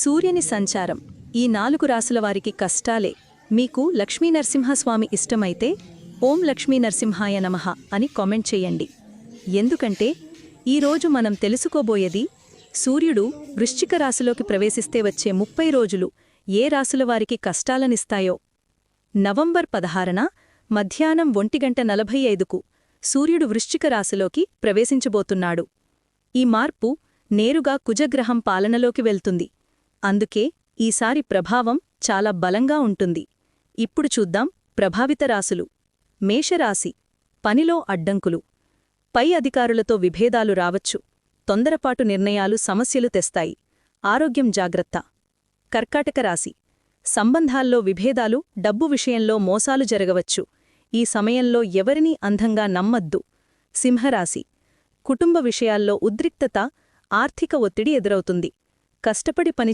సూర్యుని సంచారం ఈ 4 రాసుల వారికి కష్టాలే. మీకు లక్ష్మీనరసింహస్వామి ఇష్టమైతే ఓం లక్ష్మీనరసింహాయ నమః అని కామెంట్ చేయండి. ఎందుకంటే ఈరోజు మనం తెలుసుకోబోయేది సూర్యుడు వృశ్చిక రాశిలోకి ప్రవేశిస్తే వచ్చే 30 రోజులు ఏ రాసుల వారికి కష్టాలనిస్తాయో. నవంబర్ 16న మధ్యాహ్నం 1:45కు సూర్యుడు వృశ్చిక రాశిలోకి ప్రవేశించబోతున్నాడు. ఈ మార్పు నేరుగా కుజగ్రహం పాలనలోకి వెళ్తుంది. అందుకే ఈసారి ప్రభావం చాలా బలంగా ఉంటుంది. ఇప్పుడు చూద్దాం ప్రభావిత రాసులు. మేషరాశి. పనిలో అడ్డంకులు. పై అధికారులతో విభేదాలు రావచ్చు. తొందరపాటు నిర్ణయాలు సమస్యలు తెస్తాయి. ఆరోగ్యం జాగ్రత్త. కర్కాటక రాశి. సంబంధాల్లో విభేదాలు, డబ్బు విషయంలో మోసాలు జరగవచ్చు. ఈ సమయంలో ఎవరినీ అంధంగా నమ్మద్దు. సింహరాశి. కుటుంబ విషయాల్లో ఉద్రిక్తత, ఆర్థిక ఒత్తిడి ఎదురవుతుంది. కష్టపడి పని